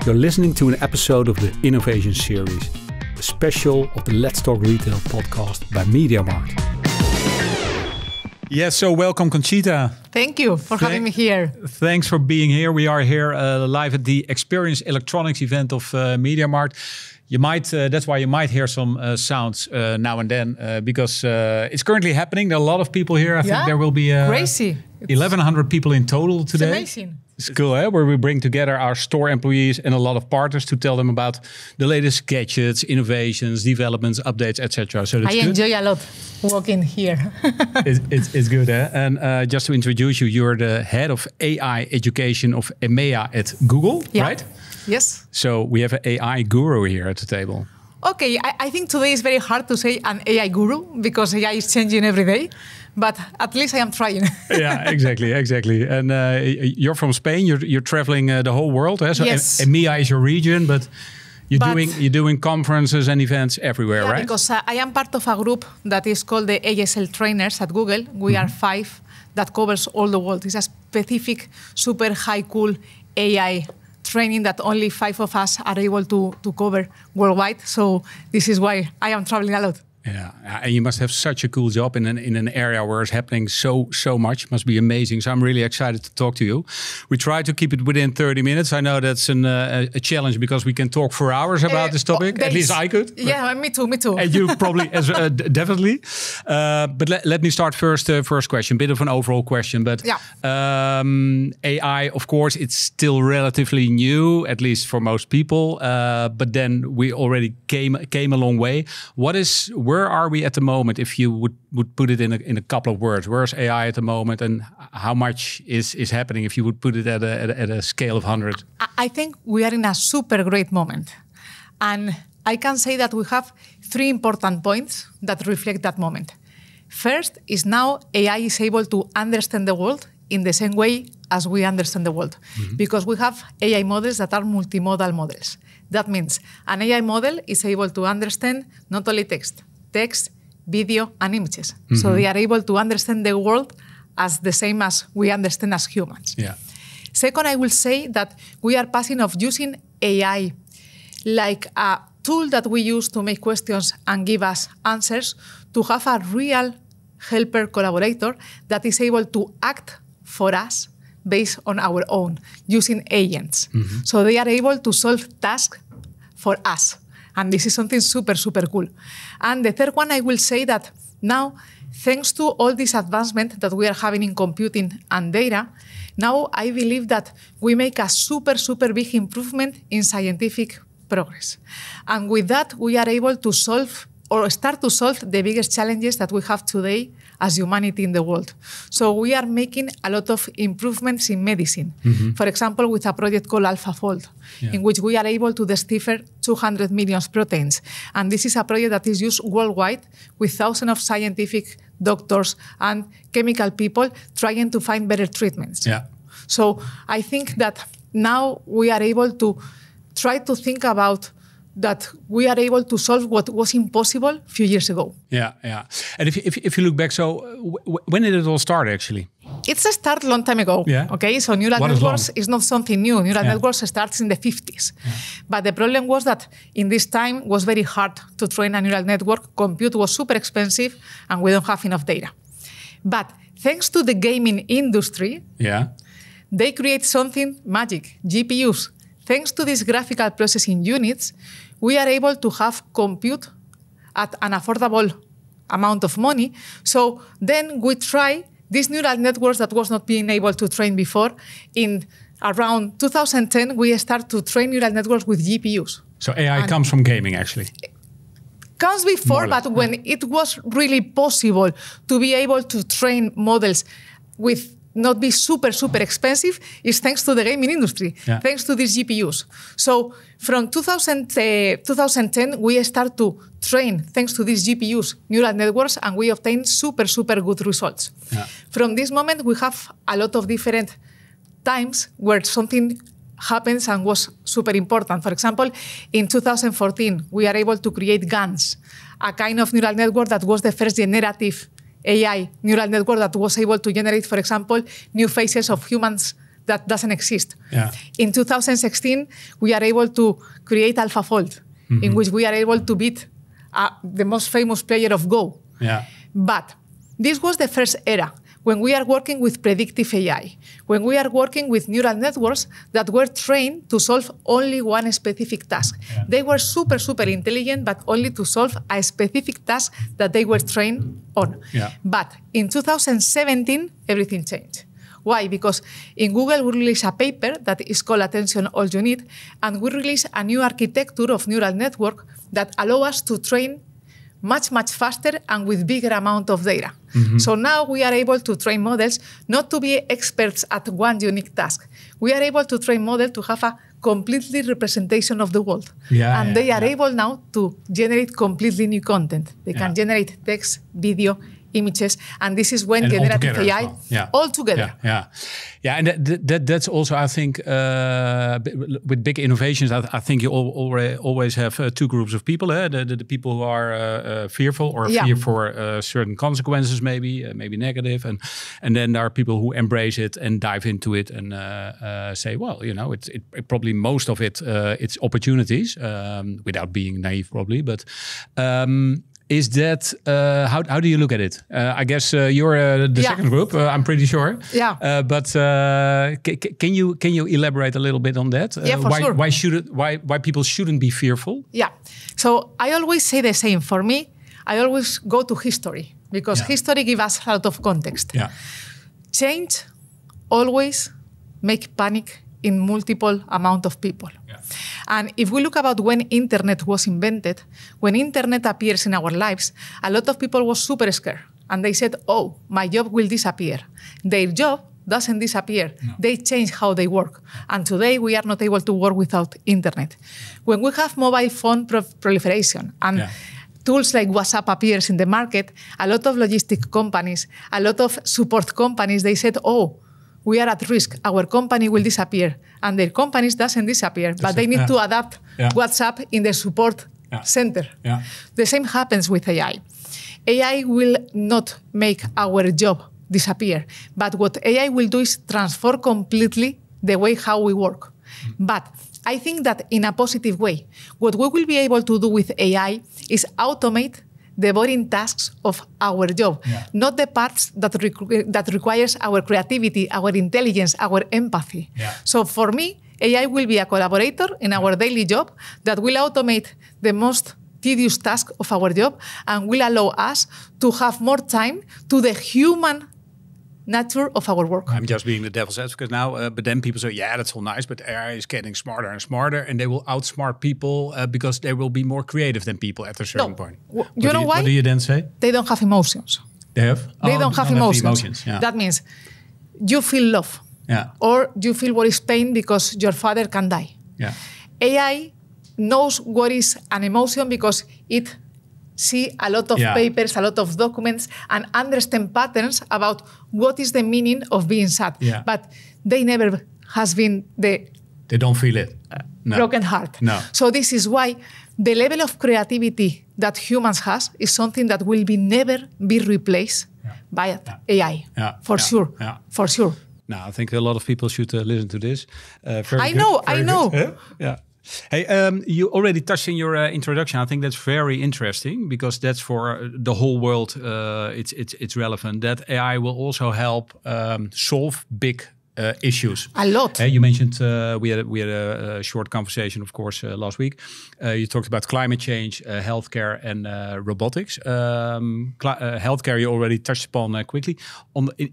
You're listening to an episode of the Innovation Series, a special of the Let's Talk Retail podcast by MediaMarkt. Yes, so welcome, Conchita. Thank you for having me here. Thanks for being here. We are here live at the Experience Electronics event of MediaMarkt. You might, that's why you might hear some sounds now and then, because it's currently happening. There are a lot of people here. I think there will be crazy. 1,100 people in total today. It's amazing. It's cool, eh? Where we bring together our store employees and a lot of partners to tell them about the latest gadgets, innovations, developments, updates, etc. So that's I enjoy a lot walking here. it's good, eh? And just to introduce you, you're the head of AI education of EMEA at Google, right? Yes. So we have an AI guru here at the table. Okay, I think today is very hard to say an AI guru because AI is changing every day. But at least I am trying. Yeah, exactly. And you're from Spain. You're traveling the whole world. Eh? So yes. EMEA is your region, but you're doing conferences and events everywhere, right? Because I am part of a group that is called the ASL Trainers at Google. We are 5 that covers all the world. It's a specific, super high, cool AI training that only 5 of us are able to cover worldwide. So this is why I am traveling a lot. Yeah, and you must have such a cool job in an area where it's happening so much. Must be amazing. So I'm really excited to talk to you. We try to keep it within 30 minutes. I know that's a challenge because we can talk for hours about this topic. At least I could. Yeah, me too. And you probably definitely. But let me start first question. Bit of an overall question, but AI, of course, it's still relatively new, at least for most people. But then we already came a long way. Where are we at the moment, if you would put it in a couple of words? Where's AI at the moment, and how much is happening if you would put it at a scale of 100? I think we are in a super great moment. And I can say that we have 3 important points that reflect that moment. First is now AI is able to understand the world in the same way as we understand the world. Because we have AI models that are multimodal models. That means an AI model is able to understand not only text, video, and images. So they are able to understand the world as the same as we understand as humans. Yeah. Second, I will say that we are passing of using AI like a tool that we use to make questions and give us answers to have a real helper collaborator that is able to act for us based on our own, using agents. So they are able to solve tasks for us. And this is something super, super cool. And the third one, I will say that now, thanks to all this advancement that we are having in computing and data, now I believe that we make a super, super big improvement in scientific progress. And with that, we are able to solve or start to solve the biggest challenges that we have today as humanity in the world. So we are making a lot of improvements in medicine. For example, with a project called AlphaFold, in which we are able to decipher 200 million proteins. And this is a project that is used worldwide with thousands of scientific doctors and chemical people trying to find better treatments. Yeah. So I think that now we are able to try to think about that we are able to solve what was impossible a few years ago. Yeah. And if you look back, so when did it all start actually? It's a start a long time ago. Yeah. Okay, so neural networks is not something new. Neural networks starts in the 50s. Yeah. But the problem was that in this time it was very hard to train a neural network. Compute was super expensive and we don't have enough data. But thanks to the gaming industry, they create something magic, GPUs. Thanks to these graphical processing units, we are able to have compute at an affordable amount of money. So then we try these neural networks that was not being able to train before. In around 2010, we start to train neural networks with GPUs. So AI comes from gaming, actually? Comes before, but when it was really possible to be able to train models with not be super, super expensive is thanks to the gaming industry, thanks to these GPUs. So from 2010, we start to train, thanks to these GPUs, neural networks, and we obtain super, super good results. Yeah. From this moment, we have a lot of different times where something happens and was super important. For example, in 2014, we are able to create GANs, a kind of neural network that was the first generative AI neural network that was able to generate, for example, new faces of humans that doesn't exist. Yeah. In 2016, we are able to create AlphaFold, in which we are able to beat the most famous player of Go. Yeah. But this was the first era, when we are working with predictive AI, when we are working with neural networks that were trained to solve only one specific task. Yeah. They were super, super intelligent, but only to solve a specific task that they were trained on. Yeah. But in 2017, everything changed. Why? Because in Google, we released a paper that is called Attention All You Need, and we released a new architecture of neural network that allow us to train much, much faster and with bigger amount of data. So now we are able to train models not to be experts at one unique task. We are able to train models to have a completely representation of the world. And they are able now to generate completely new content. They can generate text, video, images, and this is when generative AI all together. And that's also, I think, with big innovations, I think you always have two groups of people. The people who are fearful or fear for certain consequences, maybe negative, and then there are people who embrace it and dive into it and say, well, you know, it probably most of it it's opportunities, without being naive, probably, but. Is that how do you look at it? I guess you're the second group. I'm pretty sure. But can you elaborate a little bit on that? For sure. Why people shouldn't be fearful? So I always say the same. For me, I always go to history because history gives us a lot of context. Change always make panic in multiple amount of people. And if we look about when internet was invented, when internet appears in our lives, a lot of people was super scared. And they said, oh, my job will disappear. Their job doesn't disappear. No. They change how they work. And today we are not able to work without internet. When we have mobile phone proliferation and tools like WhatsApp appears in the market, a lot of logistic companies, a lot of support companies, they said, oh, we are at risk. Our company will disappear. And their companies doesn't disappear, but they need to adapt WhatsApp in the support center. The same happens with AI. AI will not make our job disappear, but what AI will do is transform completely the way how we work. But I think that in a positive way, what we will be able to do with AI is automate the boring tasks of our job, not the parts that requires our creativity, our intelligence, our empathy. So for me, AI will be a collaborator in our daily job that will automate the most tedious task of our job and will allow us to have more time to the human nature of our work. I'm just being the devil's advocate now, but then people say, yeah, that's all nice, but AI is getting smarter and smarter, and they will outsmart people because they will be more creative than people at a certain point. You know why? What do you then say? They don't have emotions. They have? They don't have emotions. That means you feel love, or you feel what is pain because your father can die. AI knows what is an emotion because it see a lot of papers, a lot of documents, and understand patterns about what is the meaning of being sad. But they never has been the... They don't feel it. Broken heart. No. So this is why the level of creativity that humans has is something that will never be replaced by AI. For sure. For sure. Now, I think a lot of people should listen to this. I know. Yeah. Hey, you already touched in your introduction. I think that's very interesting because that's for the whole world. It's relevant that AI will also help solve big issues. A lot. You mentioned we had a short conversation, of course, last week. You talked about climate change, healthcare, and robotics. Healthcare you already touched upon quickly.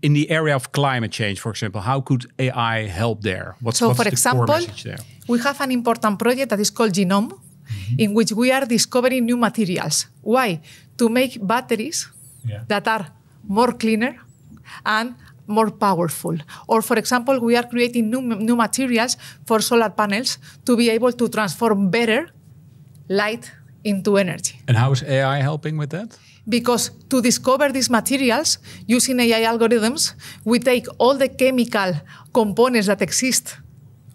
In the area of climate change, for example, how could AI help there? What's for the example, core message there? We have an important project that is called Genome, in which we are discovering new materials. Why? To make batteries that are more cleaner and more powerful. Or, for example, we are creating new materials for solar panels to be able to transform better light into energy. And how is AI helping with that? Because to discover these materials, using AI algorithms, we take all the chemical components that exist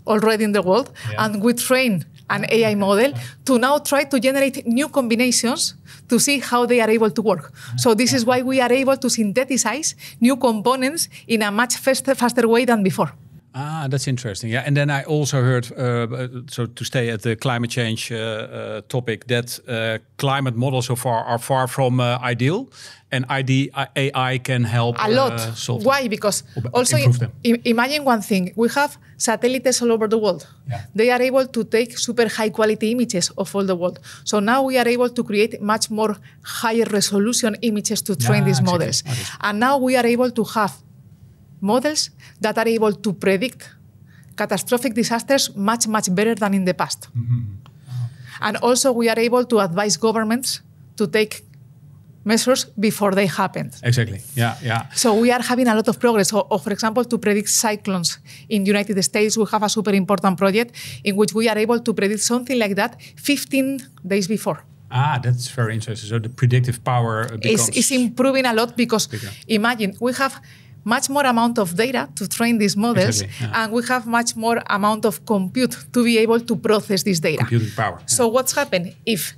already in the world, and we train an AI model to now try to generate new combinations to see how they are able to work. So this is why we are able to synthesize new components in a much faster way than before. Ah, that's interesting. Yeah, and then I also heard, so to stay at the climate change topic, that climate models so far are far from ideal, and AI can help a lot. Solve Why? Because also imagine one thing: we have satellites all over the world. Yeah. They are able to take super high quality images of all the world. So now we are able to create much more higher resolution images to train these models, and now we are able to have models that are able to predict catastrophic disasters much better than in the past. And also we are able to advise governments to take measures before they happen. Exactly. Yeah. So we are having a lot of progress. Or for example, to predict cyclones in the United States, we have a super important project in which we are able to predict something like that 15 days before. Ah, that's very interesting. So the predictive power is improving a lot because imagine we have much more amount of data to train these models, and we have much more amount of compute to be able to process this data. Computing power. So what's happened? If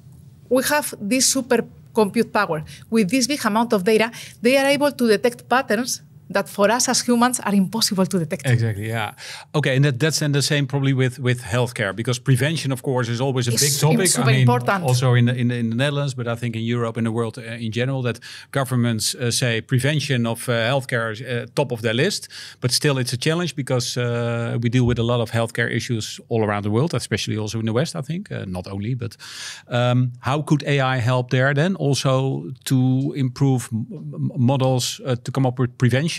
we have this super compute power with this big amount of data, they are able to detect patterns that for us as humans are impossible to detect. Exactly, yeah. Okay, and that's then the same probably with healthcare, because prevention, of course, is always a big topic. It's super important. Also in the Netherlands, but I think in Europe and the world in general, that governments say prevention of healthcare is top of their list. But still, it's a challenge because we deal with a lot of healthcare issues all around the world, especially also in the West, I think. Not only, but how could AI help there then? Also to improve models to come up with prevention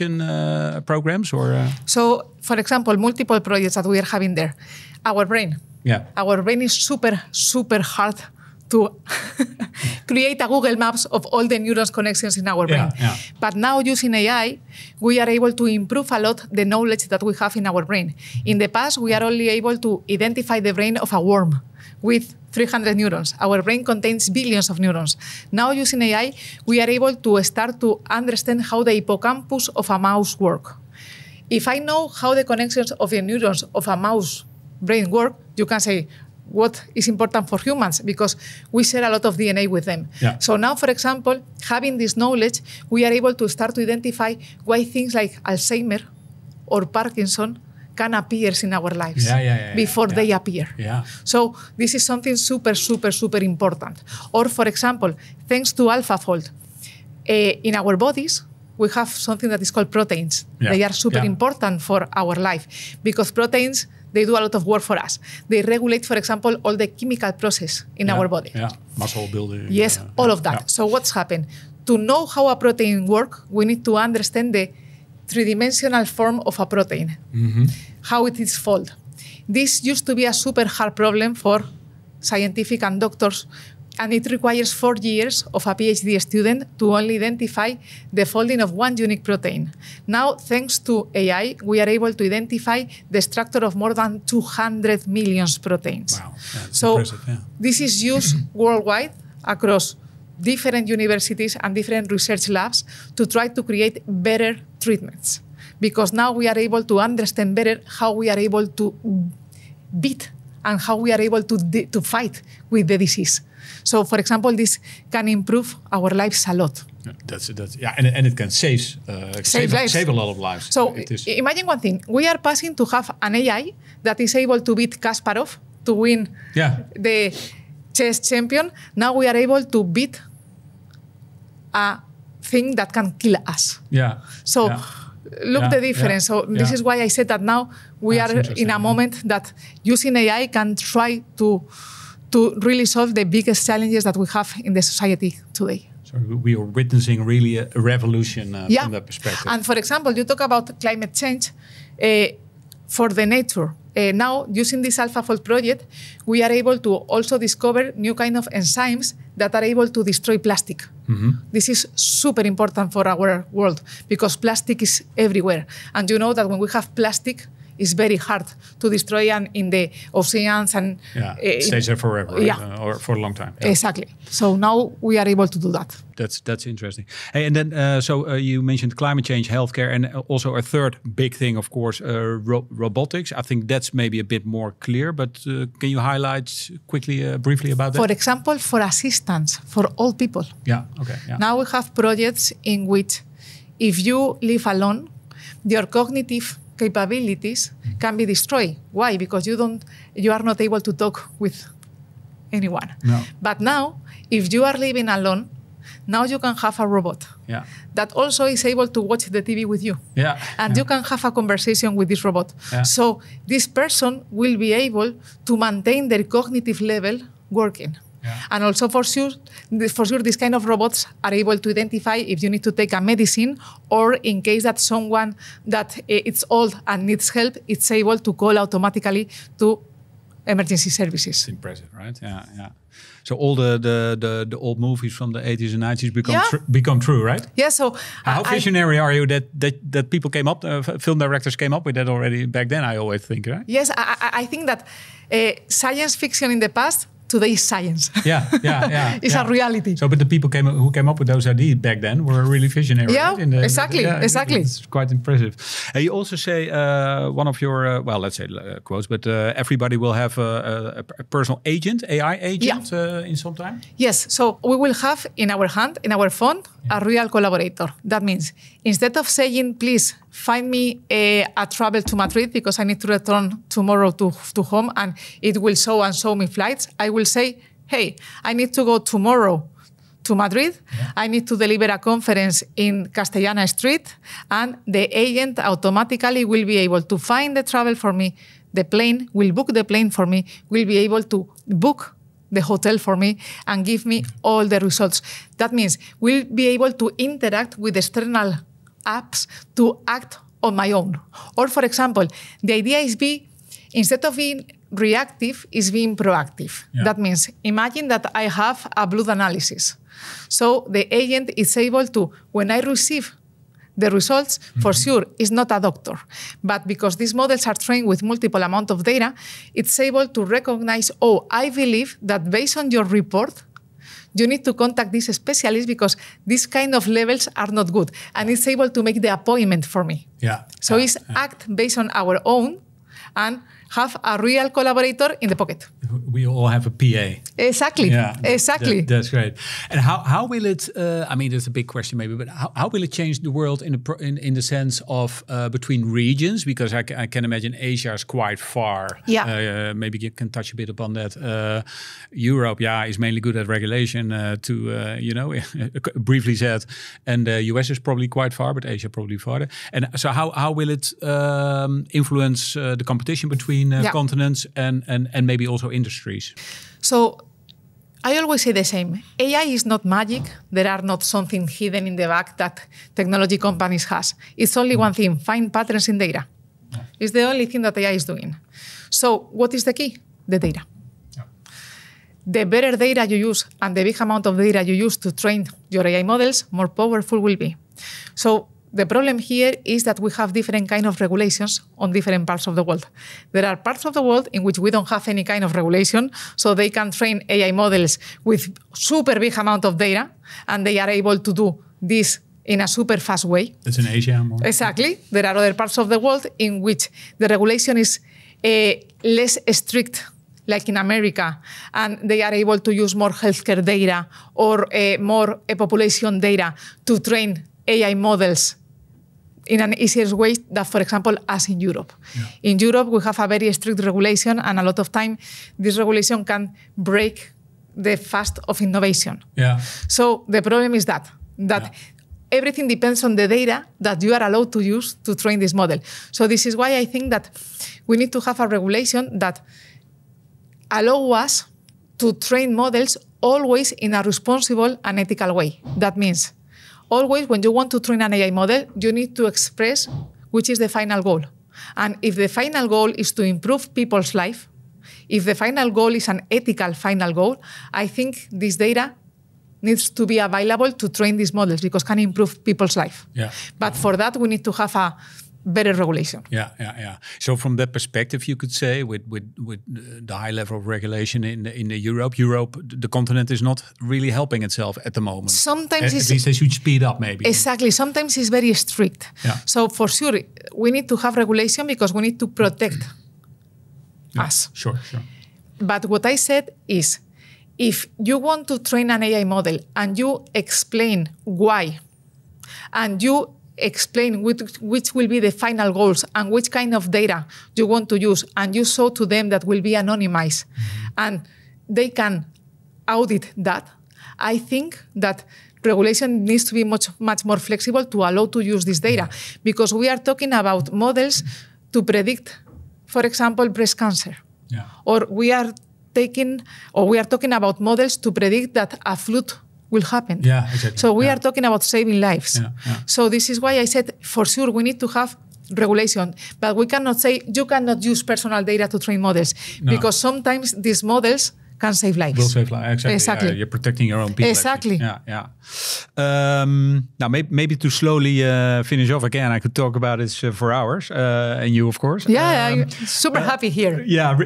programs or So for example, multiple projects that we are having there. Our brain is super hard to create a Google Maps of all the neurons connections in our brain. But now using AI, we are able to improve a lot the knowledge that we have in our brain. In the past, we are only able to identify the brain of a worm with 300 neurons. Our brain contains billions of neurons. Now using AI, we are able to start to understand how the hippocampus of a mouse work. If I know how the connections of the neurons of a mouse brain work, you can say, what is important for humans, because we share a lot of DNA with them. So now, for example, having this knowledge, we are able to start to identify why things like Alzheimer or Parkinson can appear in our lives before they appear. So this is something super important. Or for example, thanks to AlphaFold, in our bodies, we have something that is called proteins. They are super important for our life because proteins, they do a lot of work for us. They regulate, for example, all the chemical process in our body. Muscle building. Yes, all of that. So what's happened? To know how a protein works, we need to understand the three-dimensional form of a protein, how it is folded. This used to be a super hard problem for scientific and doctors, and it requires 4 years of a PhD student to only identify the folding of one unique protein. Now, thanks to AI, we are able to identify the structure of more than 200 million proteins. Wow, so impressive, this is used worldwide across different universities and different research labs to try to create better treatments. Because now we are able to understand better how we are able to beat and how we are able to fight with the disease. So, for example, this can improve our lives a lot. And it can save a lot of lives. So imagine one thing. We are passing to have an AI that is able to beat Kasparov to win the chess champion. Now we are able to beat a thing that can kill us. So look the difference. So this is why I said that now we are in a moment that using AI can try to really solve the biggest challenges that we have in the society today. So we are witnessing really a revolution from that perspective. And for example, you talk about climate change for the nature. Now, using this AlphaFold project, we are able to also discover new kind of enzymes that are able to destroy plastic. This is super important for our world because plastic is everywhere. And you know that when we have plastic, it's very hard to destroy in the oceans and it stays there forever, right? Or for a long time. Exactly. So now we are able to do that. That's interesting. Hey, and then you mentioned climate change, healthcare, and also a third big thing, of course, robotics. I think that's maybe a bit more clear, but can you highlight quickly, briefly about that? For example, for assistance for old people. Now we have projects in which if you live alone, your cognitive capabilities can be destroyed. Why? Because you are not able to talk with anyone. No. But now, if you are living alone, now you can have a robot that also is able to watch the TV with you. And you can have a conversation with this robot. So this person will be able to maintain their cognitive level working. And also for sure, these kind of robots are able to identify if you need to take a medicine, or in case that someone that it's old and needs help, it's able to call automatically to emergency services. It's impressive, right? Yeah. So all the old movies from the 80s and 90s become true, right? Yeah. So how visionary are you that people came up, film directors came up with that already back then? I always think, right? Yes, I think that science fiction in the past, today is science. It's a reality. So, but the people who came up with those ideas back then were really visionary. Yeah, right? exactly. It's quite impressive. You also say one of your, let's say quotes, but everybody will have a personal agent, AI agent in some time? Yes. So we will have in our hand, in our phone, a real collaborator. That means instead of saying, please find me a travel to Madrid because I need to return tomorrow to home and it will show me flights, I will say, hey, I need to go tomorrow to Madrid. I need to deliver a conference in Castellana Street, and the agent automatically will be able to find the travel for me. The plane will book the plane for me, will be able to book the hotel for me and give me all the results. That means we'll be able to interact with external apps to act on my own. Or for example, the idea is instead of being reactive, is being proactive. That means imagine that I have a blood analysis. So the agent is able to, when I receive the results, for sure, is not a doctor. But because these models are trained with multiple amount of data, it's able to recognize, I believe that based on your report, you need to contact this specialist because these kind of levels are not good. And it's able to make the appointment for me. So it's act based on our own and have a real collaborator in the pocket. We all have a PA. Exactly. Exactly. That's great. And how will it? I mean, it's a big question, maybe, but how will it change the world in the sense of between regions? Because I can imagine Asia is quite far. Maybe you can touch a bit upon that. Europe, is mainly good at regulation. Briefly said, and the US is probably quite far, but Asia probably farther. And so how will it influence the competition between continents and maybe also industries? So I always say the same. AI is not magic. There are not something hidden in the back that technology companies has. It's only one thing, find patterns in data. It's the only thing that AI is doing. So what is the key? The data. The better data you use and the big amount of data you use to train your AI models, more powerful will be. So the problem here is that we have different kind of regulations on different parts of the world. There are parts of the world in which we don't have any kind of regulation, so they can train AI models with super big amount of data, and they are able to do this in a super fast way. That's in Asia more. Exactly. There are other parts of the world in which the regulation is less strict, like in America, and they are able to use more healthcare data or more population data to train AI models in an easier way than, for example, as in Europe. In Europe, we have a very strict regulation, and a lot of time, this regulation can break the fast of innovation. So the problem is that everything depends on the data that you are allowed to use to train this model. So this is why I think that we need to have a regulation that allow us to train models always in a responsible and ethical way. That means always when you want to train an AI model, you need to express which is the final goal. And if the final goal is to improve people's life, if the final goal is an ethical final goal, I think this data needs to be available to train these models because it can improve people's life. But for that, we need to have a better regulation. So from that perspective, you could say with the high level of regulation in Europe, the continent is not really helping itself at the moment. Sometimes at least they should speed up, maybe. Exactly. Sometimes it's very strict. So for sure, we need to have regulation because we need to protect us. Sure. But what I said is, if you want to train an AI model and you explain why, and you explain which will be the final goals and which kind of data you want to use, and you show to them that will be anonymized, and they can audit that, I think that regulation needs to be much more flexible to allow to use this data, because we are talking about models to predict, for example, breast cancer, or we are talking about models to predict that a flood will happen. Yeah, exactly. So we are talking about saving lives. So this is why I said, for sure, we need to have regulation, but we cannot say you cannot use personal data to train models, because sometimes these models can save lives. Will save lives, exactly. You're protecting your own people. Exactly. Yeah. Now, maybe to slowly finish off again, I could talk about this for hours, and you, of course. Yeah, I'm super happy here. Yeah,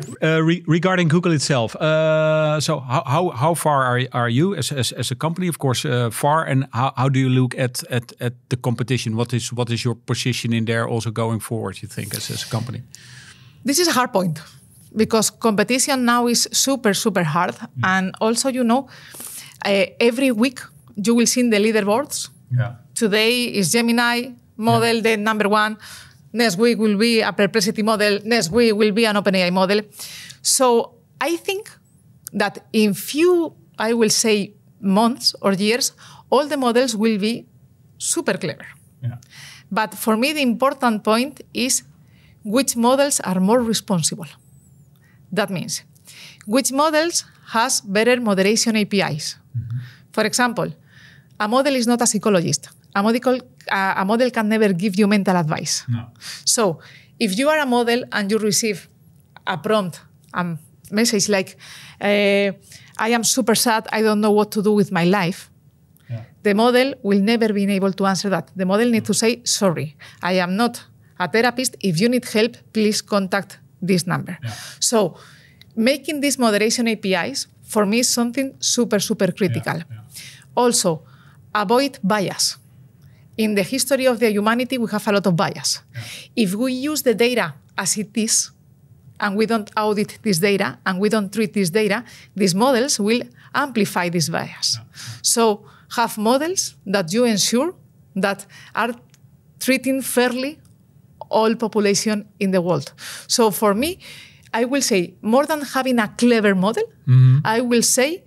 regarding Google itself. So how far are you as a company? Of course, far. And how do you look at the competition? What is your position in there also going forward, you think, as a company? This is a hard point, because competition now is super, super hard. And also, every week you will see in the leaderboards. Yeah. Today is Gemini model, the number one. Next week will be a Perplexity model. Next week will be an OpenAI model. So I think that in few, I will say, months or years, all the models will be super clever. Yeah. But for me, the important point is which models are more responsible. That means which models has better moderation APIs. For example, a model is not a psychologist. A model can never give you mental advice. No. So if you are a model and you receive a prompt, a message like, I am super sad, I don't know what to do with my life, the model will never be able to answer that. The model needs to say, sorry, I am not a therapist. If you need help, please contact this number. Yeah. So making these moderation APIs, for me, is something super, super critical. Yeah. Also, avoid bias. In the history of the humanity, we have a lot of bias. Yeah. If we use the data as it is, and we don't audit this data, and we don't treat this data, these models will amplify this bias. Yeah. So have models that you ensure that are treating fairly all population in the world. So for me, I will say, more than having a clever model, I will say,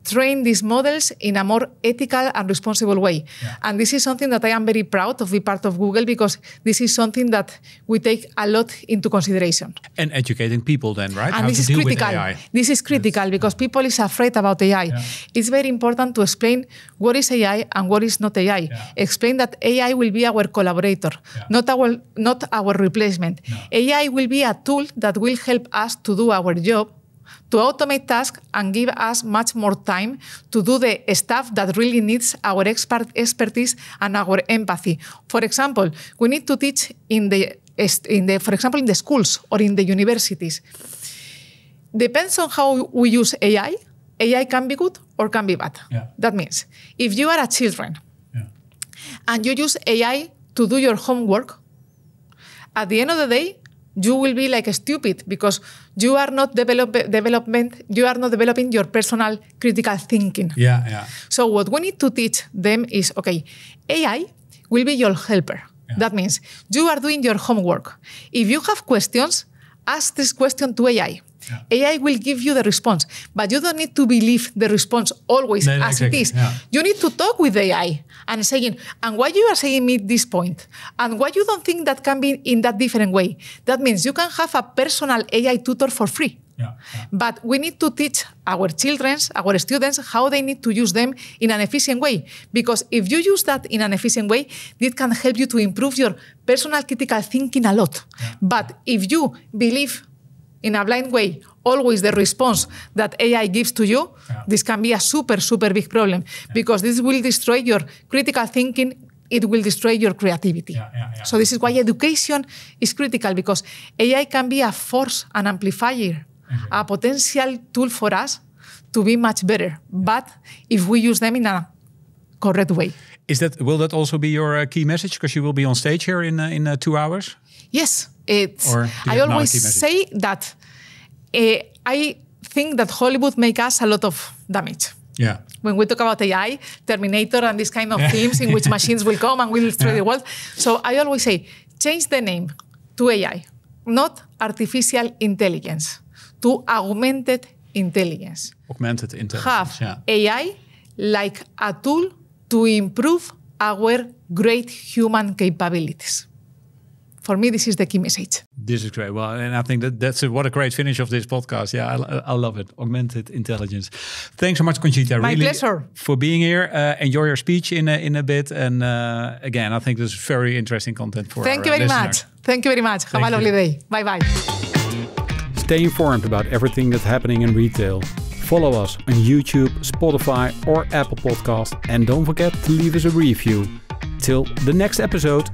train these models in a more ethical and responsible way. Yeah. And this is something that I am very proud of being part of Google, because this is something that we take a lot into consideration. And educating people then, right? And this is critical. This is critical because people is afraid about AI. Yeah. It's very important to explain what is AI and what is not AI. Yeah. Explain that AI will be our collaborator, not our replacement. No. AI will be a tool that will help us to do our job, to automate tasks and give us much more time to do the stuff that really needs our expertise and our empathy. For example, we need to teach for example, in the schools or in the universities. Depends on how we use AI. AI can be good or can be bad. Yeah. That means if you are a children and you use AI to do your homework, at the end of the day, you will be like stupid because you are not developing your personal critical thinking. Yeah. So what we need to teach them is, okay, AI will be your helper. Yeah. That means you are doing your homework. If you have questions, ask this question to AI. Yeah. AI will give you the response, but you don't need to believe the response always as it is. Yeah. You need to talk with AI and saying, and why you are saying me this point, and why you don't think that can be in that different way. That means you can have a personal AI tutor for free. Yeah. But we need to teach our children, our students, how they need to use them in an efficient way. Because if you use that in an efficient way, it can help you to improve your personal critical thinking a lot. Yeah. But if you believe in a blind way, always the response that AI gives to you, this can be a super, super big problem because this will destroy your critical thinking. It will destroy your creativity. So this is why education is critical, because AI can be a force, an amplifier, a potential tool for us to be much better. But if we use them in a correct way. Will that also be your key message? Because you will be on stage here in 2 hours? Yes. I always say that I think that Hollywood makes us a lot of damage. Yeah. when we talk about AI, Terminator and these kind of themes in which machines will come and will destroy the world. So I always say, change the name to AI, not artificial intelligence, to augmented intelligence. Augmented intelligence, Have AI like a tool to improve our great human capabilities. For me, this is the key message. This is great. Well, and I think that's what a great finish of this podcast. Yeah, I love it. Augmented intelligence. Thanks so much, Conchita. My pleasure. For being here. Enjoy your speech in a bit. And again, I think this is very interesting content for Thank you very much. Thank you very much. Have a lovely day. Bye-bye. Stay informed about everything that's happening in retail. Follow us on YouTube, Spotify, or Apple Podcasts. And don't forget to leave us a review. Till the next episode.